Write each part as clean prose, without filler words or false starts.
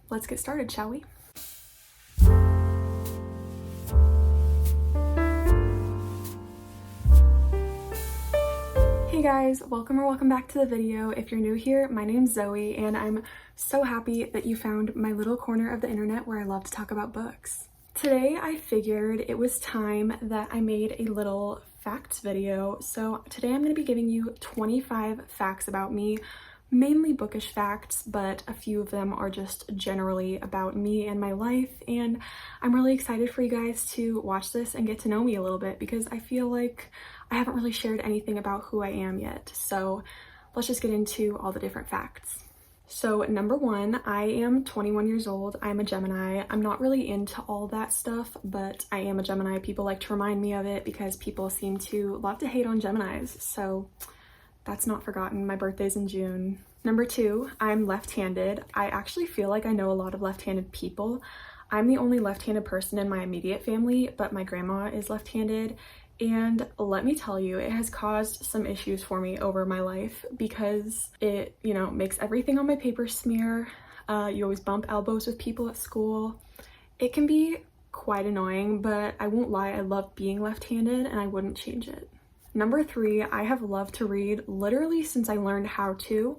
let's get started, shall we? Hey guys, welcome back to the video. If you're new here, my name's Zoe and I'm so happy that you found my little corner of the internet where I love to talk about books. Today I figured it was time that I made a little facts video. So today I'm going to be giving you 25 facts about me, mainly bookish facts, but a few of them are just generally about me and my life, and I'm really excited for you guys to watch this and get to know me a little bit because I feel like I haven't really shared anything about who I am yet. So let's just get into all the different facts. So number one, I am 21 years old. I'm a Gemini. I'm not really into all that stuff, but I am a Gemini. People like to remind me of it because people seem to love to hate on Geminis. So that's not forgotten. My birthday's in June. Number two, I'm left-handed. I actually feel like I know a lot of left-handed people. I'm the only left-handed person in my immediate family, but my grandma is left-handed. And let me tell you, it has caused some issues for me over my life because it, makes everything on my paper smear. You always bump elbows with people at school. It can be quite annoying, but I won't lie, I love being left-handed and I wouldn't change it. Number three, I have loved to read literally since I learned how to.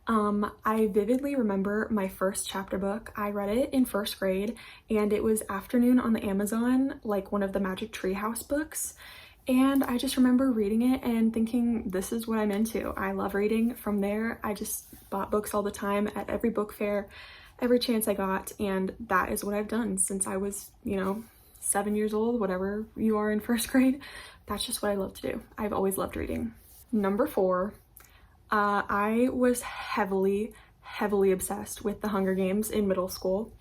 I vividly remember my first chapter book. I read it in first grade and it was Afternoon on the Amazon, like one of the Magic Treehouse books. And I just remember reading it and thinking, this is what I'm into. I love reading. From there, I just bought books all the time at every book fair, every chance I got. And that is what I've done since I was, 7 years old, whatever you are in first grade. That's just what I love to do. I've always loved reading. Number four, I was heavily obsessed with The Hunger Games in middle school.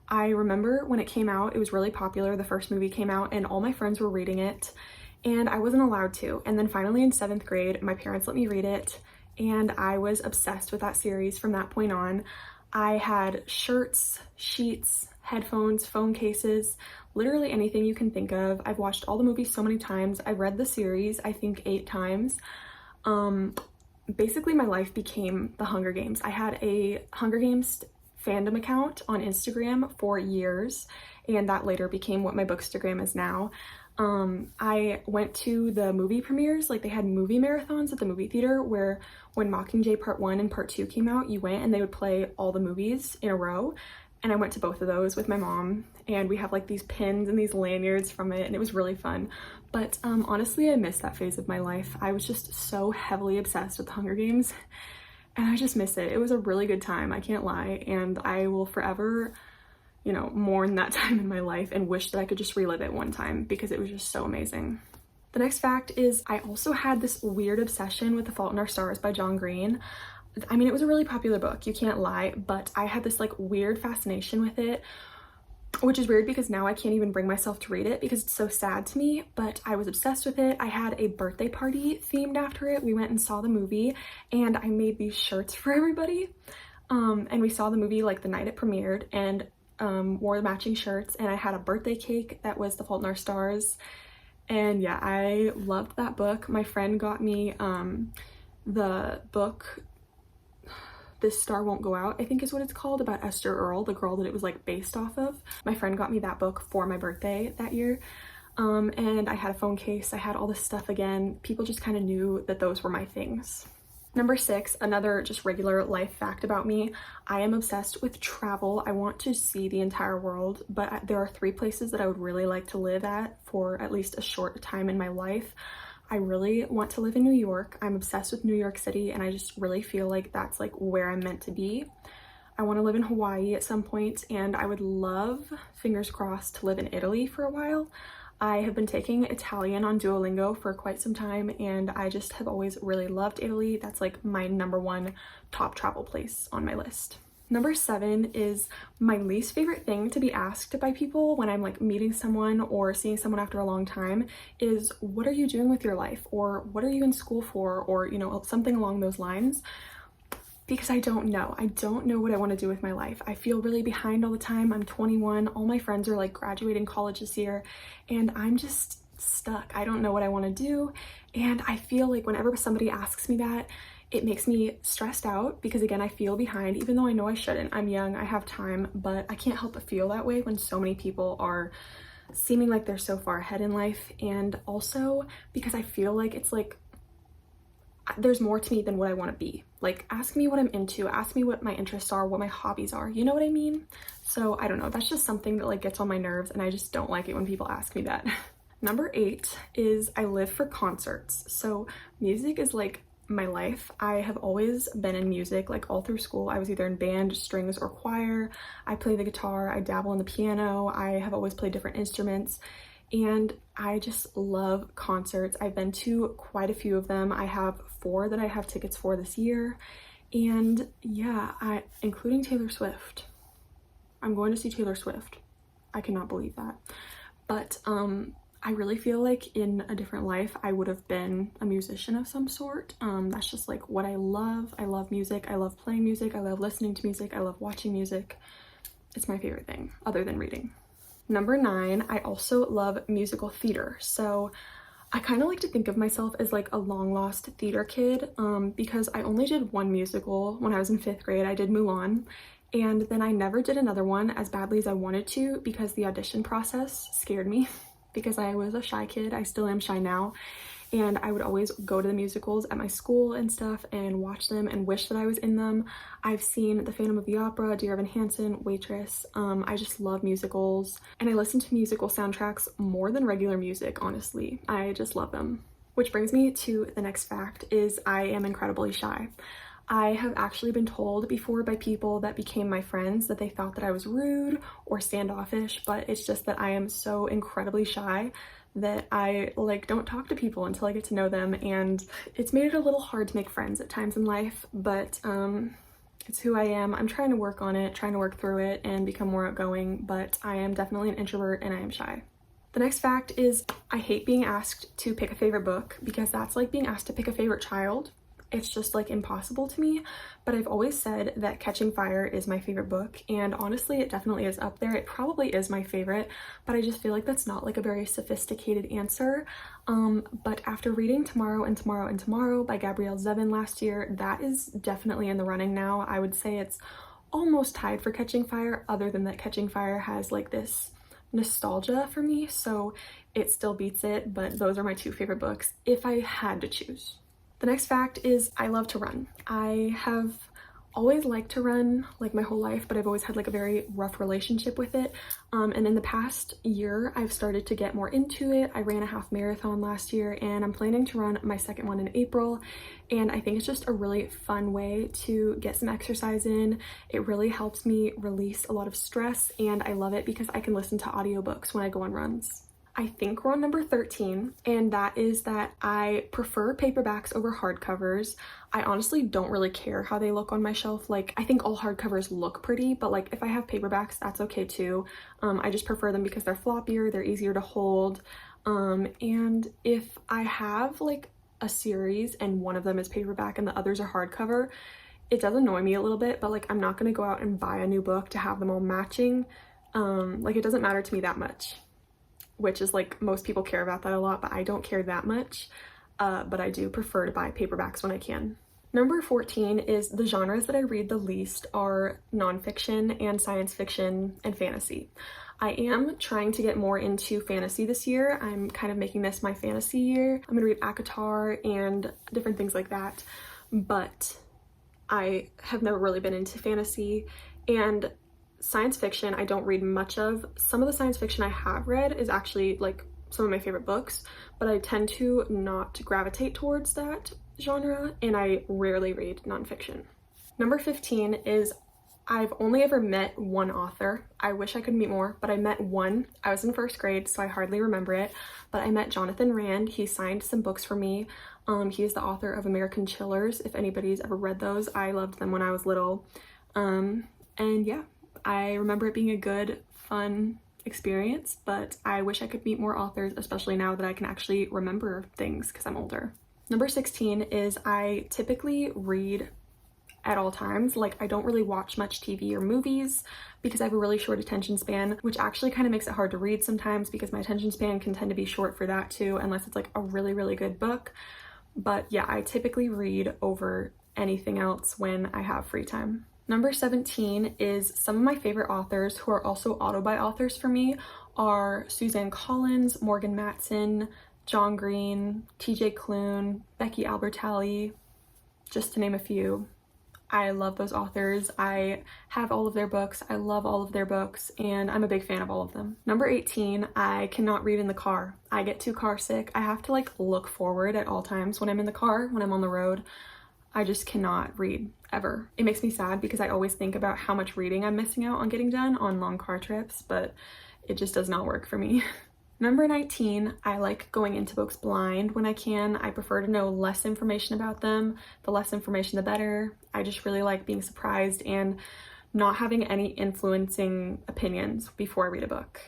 I remember when it came out, it was really popular. The first movie came out and all my friends were reading it and I wasn't allowed to. And then finally in 7th grade, my parents let me read it and I was obsessed with that series from that point on. I had shirts, sheets, headphones, phone cases, literally anything you can think of. I've watched all the movies so many times. I've read the series, I think 8 times. Basically my life became The Hunger Games. I had a Hunger Games fandom account on Instagram for years, and that later became what my Bookstagram is now. I went to the movie premieres, like they had movie marathons at the movie theater where when Mockingjay Part 1 and Part 2 came out, you went and they would play all the movies in a row. And I went to both of those with my mom and we have like these pins and these lanyards from it and it was really fun. But honestly, I missed that phase of my life. I was just so heavily obsessed with the Hunger Games and I just miss it. It was a really good time, I can't lie. And I will forever, mourn that time in my life and wish that I could just relive it one time because it was just so amazing. The next fact is I also had this weird obsession with The Fault in Our Stars by John Green. I mean, it was a really popular book, you can't lie, but I had this like weird fascination with it, which is weird because now I can't even bring myself to read it because it's so sad to me, but I was obsessed with it. I had a birthday party themed after it. We went and saw the movie and I made these shirts for everybody. And we saw the movie like the night it premiered and wore the matching shirts, and I had a birthday cake that was The Fault in Our Stars. And yeah, I loved that book. My friend got me the book This Star Won't Go Out, I think is what it's called, about Esther Earl, the girl that it was like based off of. My friend got me that book for my birthday that year. And I had a phone case, I had all this stuff again. People just kind of knew that those were my things. Number 6, another just regular life fact about me. I am obsessed with travel. I want to see the entire world, but there are 3 places that I would really like to live at for at least a short time in my life. I really want to live in New York. I'm obsessed with New York City and I just really feel like that's like where I'm meant to be. I want to live in Hawaii at some point and I would love, fingers crossed, to live in Italy for a while. I have been taking Italian on Duolingo for quite some time and I just have always really loved Italy. That's like my number 1 top travel place on my list. Number 7 is my least favorite thing to be asked by people when I'm like meeting someone or seeing someone after a long time is, what are you doing with your life? Or what are you in school for? Or, something along those lines. Because I don't know. I don't know what I want to do with my life. I feel really behind all the time. I'm 21. All my friends are like graduating college this year and I'm just stuck. I don't know what I want to do. And I feel like whenever somebody asks me that, It makes me stressed out because, again, I feel behind, even though I know I shouldn't. I'm young, I have time, but I can't help but feel that way when so many people are seeming like they're so far ahead in life. And also because I feel like it's like there's more to me than what I want to be. Like, ask me what I'm into, ask me what my interests are, what my hobbies are, you know what I mean? So I don't know, that's just something that like gets on my nerves, and I just don't like it when people ask me that. Number 8 is I live for concerts. So music is like my life. I have always been in music, like all through school. I was either in band, strings, or choir. I play the guitar, I dabble on the piano, I have always played different instruments, and I just love concerts. I've been to quite a few of them. I have 4 that I have tickets for this year, and yeah, including Taylor Swift. I'm going to see Taylor Swift. I cannot believe that. But I really feel like in a different life I would have been a musician of some sort. That's just like what I love. I love music, I love playing music, I love listening to music, I love watching music. It's my favorite thing other than reading. Number 9, I also love musical theater. So I kind of like to think of myself as like a long lost theater kid, because I only did one musical when I was in 5th grade. I did Mulan, and then I never did another one as badly as I wanted to because the audition process scared me because I was a shy kid. I still am shy now, and I would always go to the musicals at my school and stuff and watch them and wish that I was in them. I've seen The Phantom of the Opera, Dear Evan Hansen, Waitress. I just love musicals, and I listen to musical soundtracks more than regular music, honestly. I just love them. Which brings me to the next fact is I am incredibly shy. I have actually been told before by people that became my friends that they thought that I was rude or standoffish, but it's just that I am so incredibly shy that I like don't talk to people until I get to know them, and it's made it a little hard to make friends at times in life, but it's who I am. I'm trying to work on it, trying to work through it and become more outgoing, but I am definitely an introvert and I am shy. The next fact is I hate being asked to pick a favorite book because that's like being asked to pick a favorite child. It's just like impossible to me, but I've always said that Catching Fire is my favorite book, and honestly it definitely is up there. It probably is my favorite, but I just feel like that's not like a very sophisticated answer. But after reading Tomorrow and Tomorrow and Tomorrow by Gabrielle Zevin last year, that is definitely in the running now. I would say it's almost tied for Catching Fire, other than that Catching Fire has like this nostalgia for me, so it still beats it, but those are my 2 favorite books if I had to choose. The next fact is I love to run. I have always liked to run like my whole life, but I've always had like a very rough relationship with it. And in the past year, I've started to get more into it. I ran a half marathon last year, and I'm planning to run my second one in April. And I think it's just a really fun way to get some exercise in. It really helps me release a lot of stress, and I love it because I can listen to audiobooks when I go on runs. I think we're on number 13, and that is that I prefer paperbacks over hardcovers. I honestly don't really care how they look on my shelf. Like, I think all hardcovers look pretty, but like if I have paperbacks, that's okay too. I just prefer them because they're floppier, they're easier to hold. And if I have like a series and one of them is paperback and the others are hardcover, it does annoy me a little bit, but like I'm not gonna go out and buy a new book to have them all matching. Like it doesn't matter to me that much, which is like most people care about that a lot, but I don't care that much. But I do prefer to buy paperbacks when I can. Number 14 is the genres that I read the least are nonfiction and science fiction and fantasy. I am trying to get more into fantasy this year. I'm kind of making this my fantasy year. I'm gonna read ACOTAR and different things like that, but I have never really been into fantasy. And science fiction I don't read much of. Some of the science fiction I have read is actually like some of my favorite books, but I tend to not gravitate towards that genre, and I rarely read nonfiction. Number 15 is I've only ever met one author. I wish I could meet more, but I met one. I was in 1st grade, so I hardly remember it, but I met Jonathan Rand. He signed some books for me. He is the author of American Chillers. If anybody's ever read those, I loved them when I was little. And yeah, I remember it being a good, fun experience, but I wish I could meet more authors, especially now that I can actually remember things because I'm older. Number 16 is I typically read at all times. Like, I don't really watch much TV or movies because I have a really short attention span, which actually kind of makes it hard to read sometimes because my attention span can tend to be short for that too, unless it's like a really, really good book. But yeah, I typically read over anything else when I have free time. Number 17 is some of my favorite authors who are also auto-buy authors for me are Suzanne Collins, Morgan Matson, John Green, TJ Klune, Becky Albertalli, just to name a few. I love those authors. I have all of their books. I love all of their books, and I'm a big fan of all of them. Number 18, I cannot read in the car. I get too car sick. I have to like look forward at all times when I'm in the car, when I'm on the road. I just cannot read ever. It makes me sad because I always think about how much reading I'm missing out on getting done on long car trips, but it just does not work for me. Number 19, I like going into books blind when I can. I prefer to know less information about them. The less information, the better. I just really like being surprised and not having any influencing opinions before I read a book.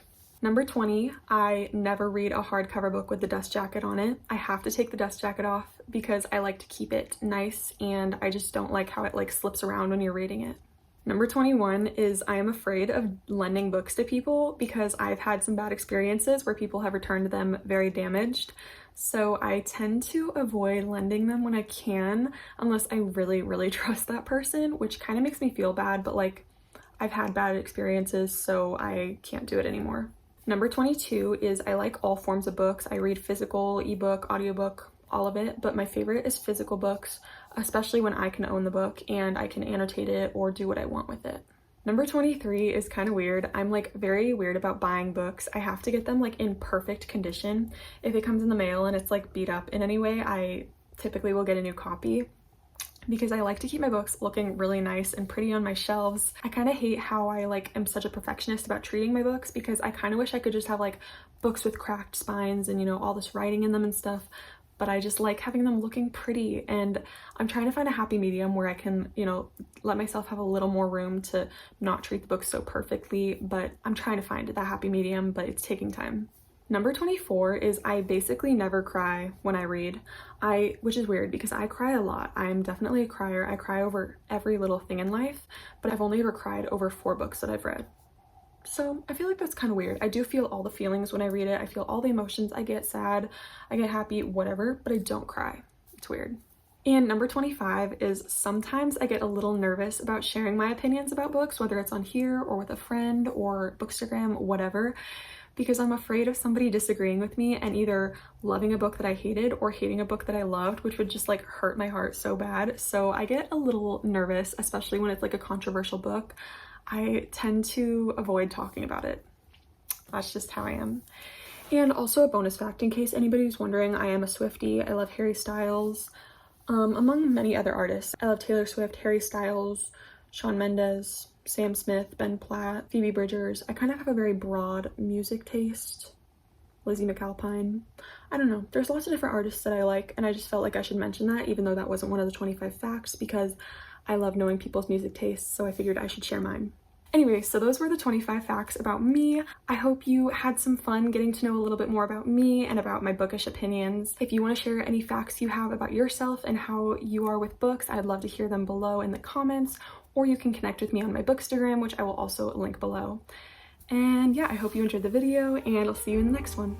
Number 20, I never read a hardcover book with the dust jacket on it. I have to take the dust jacket off because I like to keep it nice and I just don't like how it like slips around when you're reading it. Number 21 is I am afraid of lending books to people because I've had some bad experiences where people have returned them very damaged. So I tend to avoid lending them when I can, unless I really, really trust that person, which kind of makes me feel bad, but like I've had bad experiences, so I can't do it anymore. Number 22 is I like all forms of books. I read physical, ebook, audiobook, all of it, but my favorite is physical books, especially when I can own the book and I can annotate it or do what I want with it. Number 23 is kind of weird. I'm like very weird about buying books. I have to get them like in perfect condition. If it comes in the mail and it's like beat up in any way, I typically will get a new copy because I like to keep my books looking really nice and pretty on my shelves. I kind of hate how I like am such a perfectionist about treating my books because I kind of wish I could just have like books with cracked spines and, you know, all this writing in them and stuff. But I just like having them looking pretty, and I'm trying to find a happy medium where I can, you know, let myself have a little more room to not treat the book so perfectly, but I'm trying to find that happy medium, but it's taking time. Number 24 is I basically never cry when I read, which is weird because I cry a lot. I'm definitely a crier. I cry over every little thing in life, but I've only ever cried over 4 books that I've read. So I feel like that's kind of weird. I do feel all the feelings when I read it. I feel all the emotions. I get sad, I get happy, whatever, but I don't cry. It's weird. And number 25 is sometimes I get a little nervous about sharing my opinions about books, whether it's on here or with a friend or Bookstagram, whatever, because I'm afraid of somebody disagreeing with me and either loving a book that I hated or hating a book that I loved, which would just like hurt my heart so bad. So I get a little nervous, especially when it's like a controversial book. I tend to avoid talking about it. That's just how I am. And also a bonus fact, in case anybody's wondering, I am a Swiftie. I love Harry Styles, among many other artists. I love Taylor Swift, Harry Styles, Shawn Mendes, Sam Smith, Ben Platt, Phoebe Bridgers. I kind of have a very broad music taste. Lizzie McAlpine. I don't know. There's lots of different artists that I like, and I just felt like I should mention that, even though that wasn't one of the 25 facts, because I love knowing people's music tastes, so I figured I should share mine. Anyway, so those were the 25 facts about me. I hope you had some fun getting to know a little bit more about me and about my bookish opinions. If you want to share any facts you have about yourself and how you are with books, I'd love to hear them below in the comments, or you can connect with me on my Bookstagram, which I will also link below. And yeah, I hope you enjoyed the video, and I'll see you in the next one.